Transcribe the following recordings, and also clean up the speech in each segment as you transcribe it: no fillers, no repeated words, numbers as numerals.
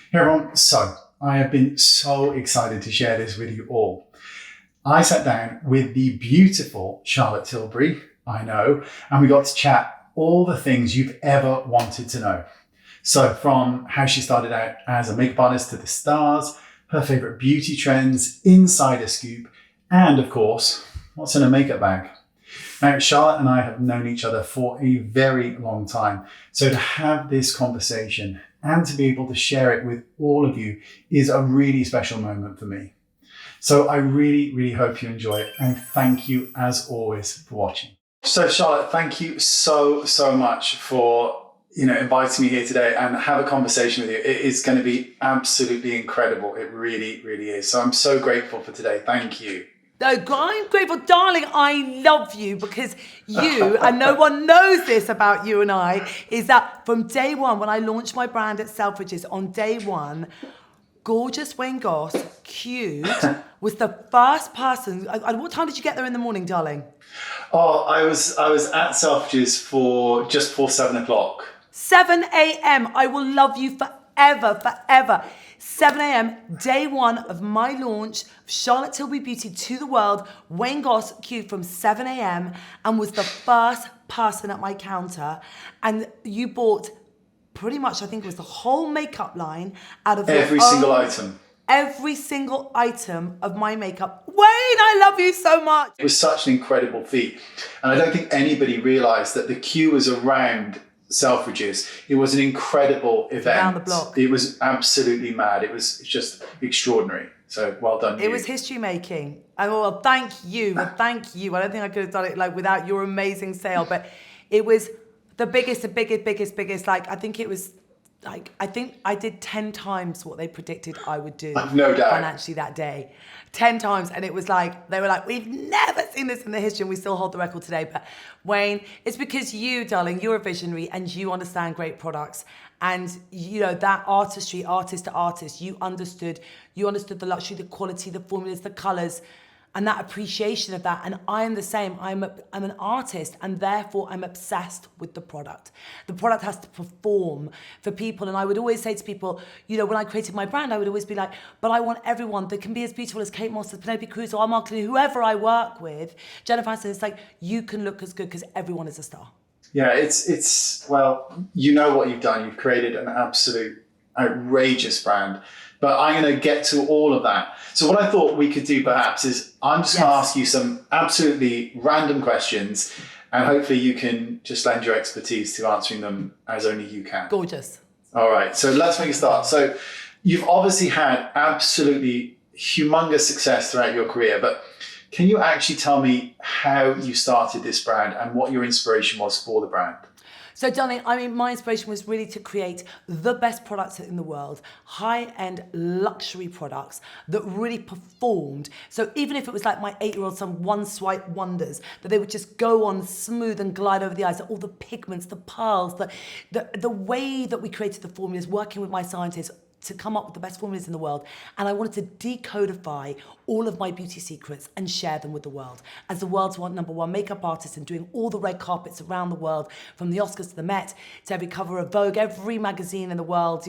Hey everyone, so I have been so excited to share this with you all. I sat down with the beautiful Charlotte Tilbury, I know, and we got to chat all the things you've ever wanted to know. So from how she started out as a makeup artist to the stars, her favorite beauty trends, insider scoop, and of course, what's in a makeup bag. Now, Charlotte and I have known each other for a very long time. So to have this conversation and to be able to share it with all of you is a really special moment for me. So I really hope you enjoy it. And thank you as always for watching. So Charlotte, thank you so much for inviting me here today and have a conversation with you. It is going to be absolutely incredible. It really is. So I'm so grateful for today. Thank you. No, I'm grateful, darling. I love you because you, and no one knows this about you and I, is that from day one, when I launched my brand at Selfridges, on day one, gorgeous Wayne Goss, cute, was the first person. What time did you get there in the morning, darling? Oh, I was at Selfridges for just before 7 o'clock. 7 a.m. I will love you forever. 7 a.m, day one of my launch of Charlotte Tilbury Beauty to the world. Wayne Goss queued from 7 a.m. and was the first person at my counter. And you bought pretty much, I think it was the whole makeup line out of every single item. Every single item of my makeup. Wayne, I love you so much. It was such an incredible feat. And I don't think anybody realized that the queue was around Selfridges. It was an incredible event. Around the block. It was absolutely mad. It was just extraordinary. So well done. It was history making. And well, thank you. Thank you. I don't think I could have done it without your amazing sale, but it was the biggest. I think I did 10 times what they predicted I would do. I've no doubt. Financially that day. 10 times. And it was they were like, we've never seen this in the history, and we still hold the record today. But Wayne, it's because you, darling, you're a visionary and you understand great products. And that artistry, artist to artist, you understood the luxury, the quality, the formulas, the colors, and that appreciation of that. And I am the same. I'm an artist, and therefore I'm obsessed with the product. The product has to perform for people. And I would always say to people, when I created my brand, I would always be like, but I want everyone that can be as beautiful as Kate Moss, as Penelope Cruz, or Mark, whoever I work with, Jennifer Aniston. It's like, you can look as good because everyone is a star. Yeah, it's well, you know what you've done. You've created an absolute outrageous brand. But I'm going to get to all of that. So what I thought we could do perhaps is I'm just going to ask you some absolutely random questions, and hopefully you can just lend your expertise to answering them as only you can. Gorgeous. All right, so let's make a start. So you've obviously had absolutely humongous success throughout your career, but can you actually tell me how you started this brand and what your inspiration was for the brand? So, darling, my inspiration was really to create the best products in the world, high-end luxury products that really performed. So even if it was like my 8-year-old son, one swipe wonders, that they would just go on smooth and glide over the eyes, all the pigments, the pearls, the way that we created the formulas, working with my scientists to come up with the best formulas in the world. And I wanted to decodify all of my beauty secrets and share them with the world. As the world's number one makeup artist and doing all the red carpets around the world, from the Oscars to the Met, to every cover of Vogue, every magazine in the world,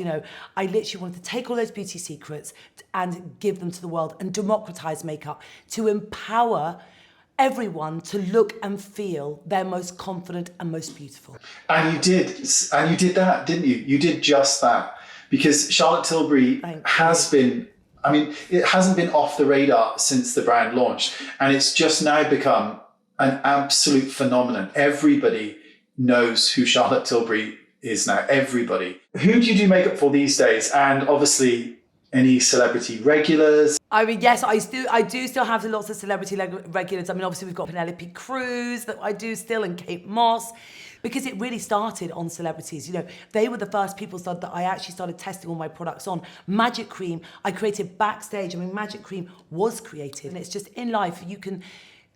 I literally wanted to take all those beauty secrets and give them to the world and democratize makeup to empower everyone to look and feel their most confident and most beautiful. And you did that, didn't you? You did just that. Because Charlotte Tilbury has been, it hasn't been off the radar since the brand launched. And it's just now become an absolute phenomenon. Everybody knows who Charlotte Tilbury is now. Everybody. Who do you do makeup for these days? And obviously, any celebrity regulars? Yes, I do still have lots of celebrity regulars. Obviously we've got Penelope Cruz that I do still, and Kate Moss, because it really started on celebrities. They were the first people that I actually started testing all my products on. Magic Cream, I created backstage. Magic Cream was created, and it's just in life you can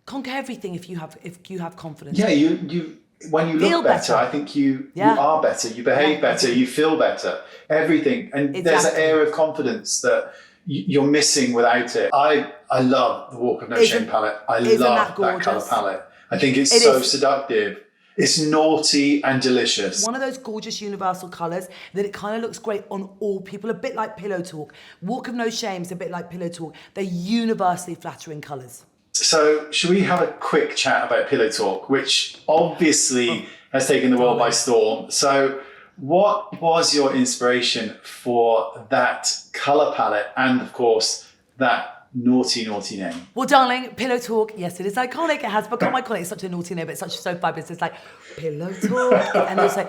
conquer everything if you have confidence. Yeah, you when you look better, I think you are better, you behave better, you feel better, everything. And there's an air of confidence that you're missing without it. I love the Walk of No Shame palette. I love that colour palette. I think it's so seductive. It's naughty and delicious. One of those gorgeous universal colours that it kind of looks great on all people, a bit like Pillow Talk. Walk of No Shame's a bit like Pillow Talk. They're universally flattering colours. So should we have a quick chat about Pillow Talk, which obviously has taken the world by storm. So what was your inspiration for that colour palette and, of course, that naughty name? Well, darling, Pillow Talk, yes, it is iconic. It has become iconic. It's such a naughty name, but it's such so fabulous. It's like Pillow Talk. And also,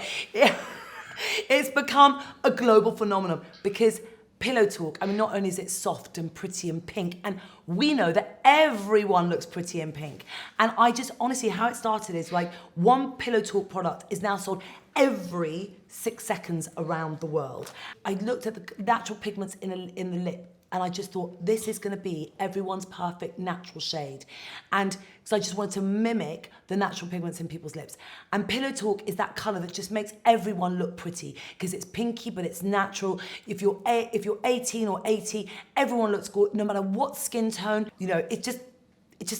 it's become a global phenomenon because Pillow Talk, I mean, not only is it soft and pretty and pink, and we know that everyone looks pretty and pink. And I just, honestly, how it started is like one Pillow Talk product is now sold every 6 seconds around the world. I looked at the natural pigments in the lip, and I just thought, this is going to be everyone's perfect natural shade. And so I just wanted to mimic the natural pigments in people's lips. And Pillow Talk is that colour that just makes everyone look pretty because it's pinky, but it's natural. If you're 18 or 80, everyone looks good, no matter what skin tone. You know, it just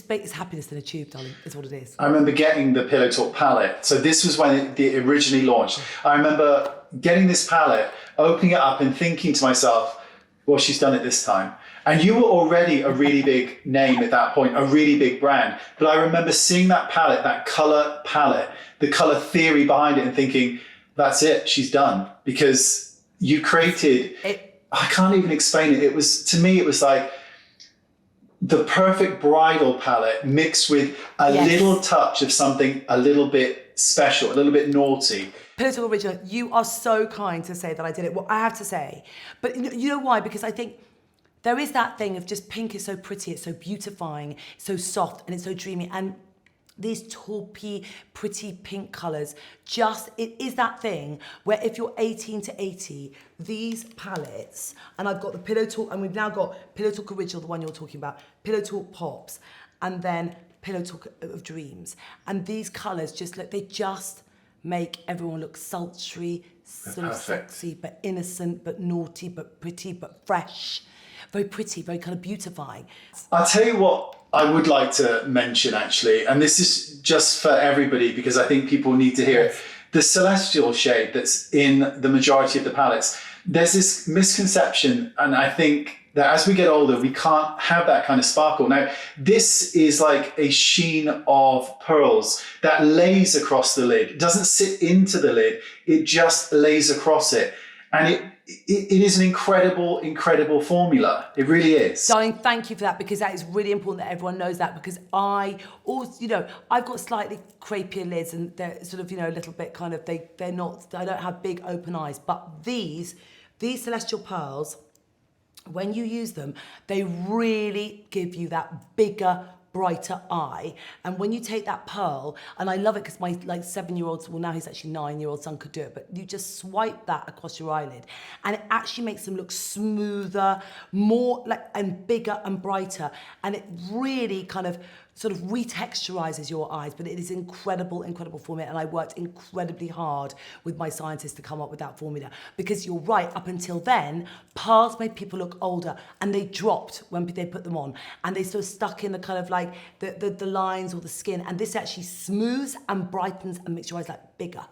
makes happiness in a tube, darling, is what it is. I remember getting the Pillow Talk palette. So this was when it originally launched. I remember getting this palette, opening it up and thinking to myself, well, she's done it this time. And you were already a really big name at that point, a really big brand. But I remember seeing that palette, that color palette, the color theory behind it and thinking, that's it, she's done. Because you created, I can't even explain it. It was, to me, it was like the perfect bridal palette mixed with a little touch of something a little bit special, a little bit naughty. Pillow Talk Original, you are so kind to say that I did it. Well, I have to say, but you know why? Because I think there is that thing of just pink is so pretty, it's so beautifying, so soft, and it's so dreamy. And these taupey, pretty pink colours, it is that thing where if you're 18 to 80, these palettes, and I've got the Pillow Talk, and we've now got Pillow Talk Original, the one you're talking about, Pillow Talk Pops, and then Pillow Talk of Dreams. And these colours they just make everyone look sultry, sort of sexy, but innocent, but naughty, but pretty, but fresh. Very pretty, very kind of beautifying. I'll tell you what I would like to mention actually, and this is just for everybody because I think people need to hear it. The celestial shade that's in the majority of the palettes, there's this misconception, and I think that as we get older, we can't have that kind of sparkle. Now, this is like a sheen of pearls that lays across the lid. It doesn't sit into the lid, it just lays across it. And it is an incredible formula. It really is. Darling, thank you for that, because that is really important that everyone knows that, because I also, I've got slightly crepier lids and they're sort of, a little bit kind of, I don't have big open eyes, but these Celestial Pearls, when you use them, they really give you that bigger, brighter eye. And when you take that pearl, and I love it because my 7-year-old, well now he's actually 9-year-old son could do it, but you just swipe that across your eyelid and it actually makes them look smoother, more and bigger and brighter. And it really kind of sort of retexturizes your eyes, but it is incredible formula. And I worked incredibly hard with my scientists to come up with that formula, because you're right, up until then, pearls made people look older and they dropped when they put them on and they sort of stuck in the kind of the lines or the skin, and this actually smooths and brightens and makes your eyes bigger.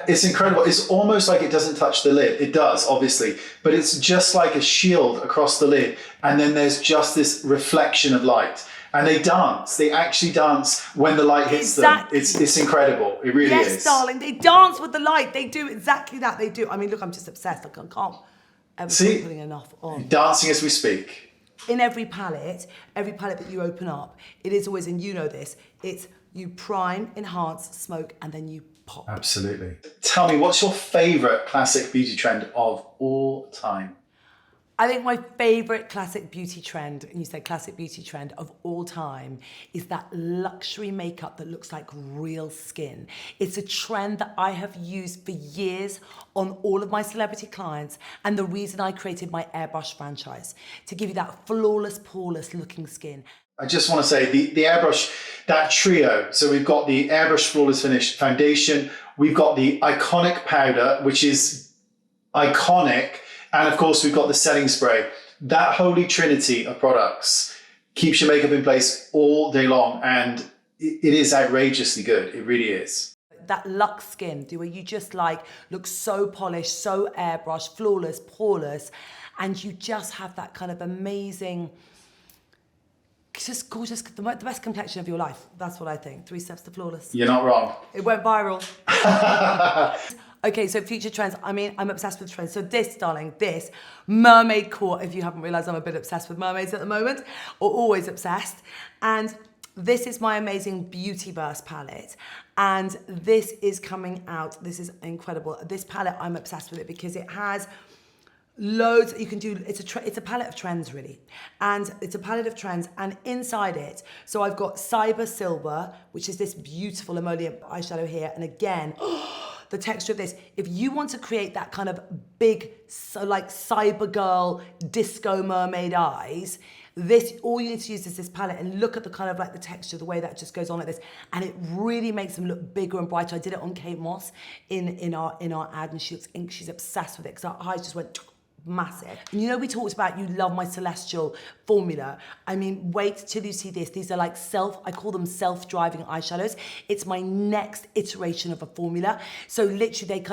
It's incredible. It's almost like it doesn't touch the lid. It does, obviously, but it's just like a shield across the lid, and then there's just this reflection of light. And they dance. They actually dance when the light hits them. It's incredible. It really is. Yes, darling. They dance with the light. They do exactly that. They do. I mean, look, I'm just obsessed. I can't ever stop putting enough on. Dancing as we speak. In every palette that you open up, it is always, and you know this, it's you prime, enhance, smoke, and then you pop. Absolutely. Tell me, what's your favourite classic beauty trend of all time? I think my favourite classic beauty trend, and you said classic beauty trend of all time, is that luxury makeup that looks like real skin. It's a trend that I have used for years on all of my celebrity clients, and the reason I created my Airbrush franchise, to give you that flawless, poreless looking skin. I just want to say the Airbrush, that trio. So we've got the Airbrush Flawless Finish Foundation, we've got the Iconic Powder, which is iconic, and of course, we've got the setting spray. That holy trinity of products keeps your makeup in place all day long, and it is outrageously good. It really is. that luxe skin, where you just like look so polished, so airbrushed, flawless, poreless, and you just have that kind of amazing, just gorgeous, the best complexion of your life. That's what I think. 3 steps to flawless. You're not wrong. It went viral. Okay, so future trends. I mean, I'm obsessed with trends. So this, darling, this mermaid core, if you haven't realized, I'm a bit obsessed with mermaids at the moment, or always obsessed. And this is my amazing Beautyverse palette. And this is coming out. This is incredible. This palette, I'm obsessed with it because it has loads you can do. It's a palette of trends, really, and it's a palette of trends, and inside it, so I've got Cyber Silver, which is this beautiful emollient eyeshadow here, and again, the texture of this, if you want to create that kind of big, so like cyber girl disco mermaid eyes, this, all you need to use is this palette, and look at the kind of like the texture, the way that just goes on like this, and it really makes them look bigger and brighter. I did it on Kate Moss in our ad, and she's obsessed with it because her eyes just went massive. And you know, we talked about you love my Celestial formula. I mean, wait till you see this. These are like I call them self-driving eyeshadows. It's my next iteration of a formula. So literally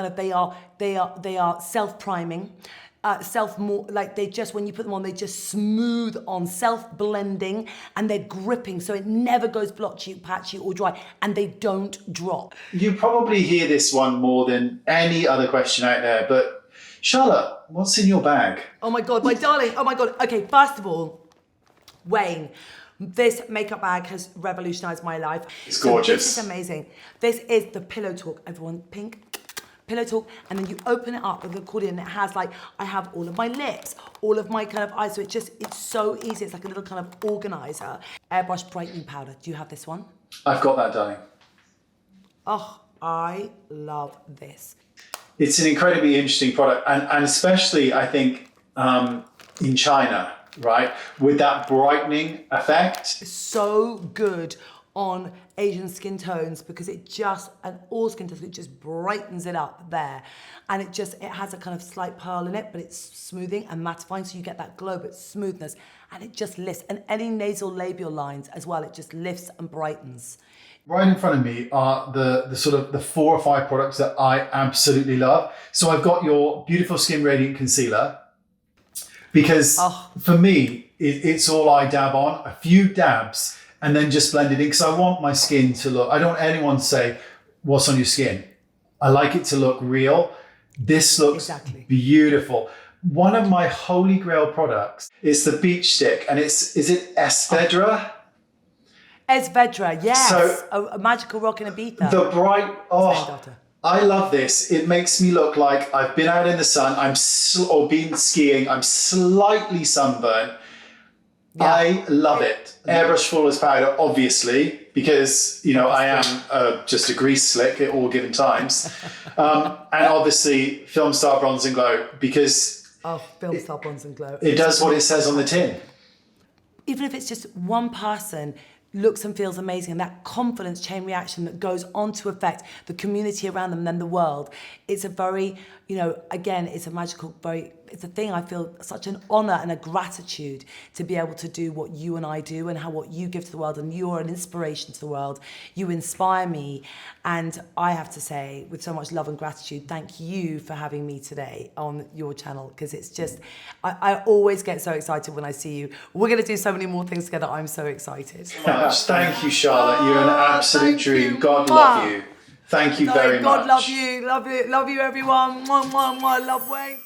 they are self-priming. When you put them on, they just smooth on, self-blending, and they're gripping, so it never goes blotchy, patchy, or dry, and they don't drop. You probably hear this one more than any other question out there, but Charlotte, what's in your bag? Oh my God, my darling, oh my God. Okay, first of all, Wayne, this makeup bag has revolutionized my life. It's gorgeous. This is amazing. This is the Pillow Talk, everyone, pink. Pillow Talk, and then you open it up with the accordion, and it has like, I have all of my lips, all of my kind of eyes, so it's so easy. It's like a little kind of organizer. Airbrush brightening powder. Do you have this one? I've got that, darling. Oh, I love this. It's an incredibly interesting product, and especially, I think, in China, right? With that brightening effect. So good on Asian skin tones because and all skin tones, it just brightens it up there. And it has a kind of slight pearl in it, but it's smoothing and mattifying, so you get that glow, but smoothness. And it just lifts. And any nasal labial lines as well, it just lifts and brightens. Right in front of me are the sort of the 4 or 5 products that I absolutely love. So I've got your Beautiful Skin Radiant Concealer, because for me, it's all I dab on, a few dabs, and then just blend it in, because I want my skin to look, I don't want anyone to say, what's on your skin? I like it to look real. This looks beautiful. One of my holy grail products is the Beach Stick, and is it Esvedra? Esvedra, yes. So, a magical rock in Ibiza. The bright, I love this. It makes me look like I've been out in the sun, or been skiing, I'm slightly sunburned. Yeah. I love it. Airbrush Flawless Powder, obviously, because, you know, I am just a grease slick at all given times. And obviously, Film Star Bronze and Glow, because... Film Star Bronze and Glow. It does what it says on the tin. Even if it's just one person looks and feels amazing, and that confidence chain reaction that goes on to affect the community around them and then the world. It's a very, you know, again, it's a magical, it's a thing I feel such an honor and a gratitude to be able to do what you and I do, and what you give to the world, and you're an inspiration to the world. You inspire me, and I have to say, with so much love and gratitude, thank you for having me today on your channel, because it's just, I always get so excited when I see you. We're going to do so many more things together. I'm so excited. Thank you, Charlotte. You're an absolute dream. God love you. Thank you very much. God love you. Love you, everyone. Mwah, mwah, mwah. Love Wayne.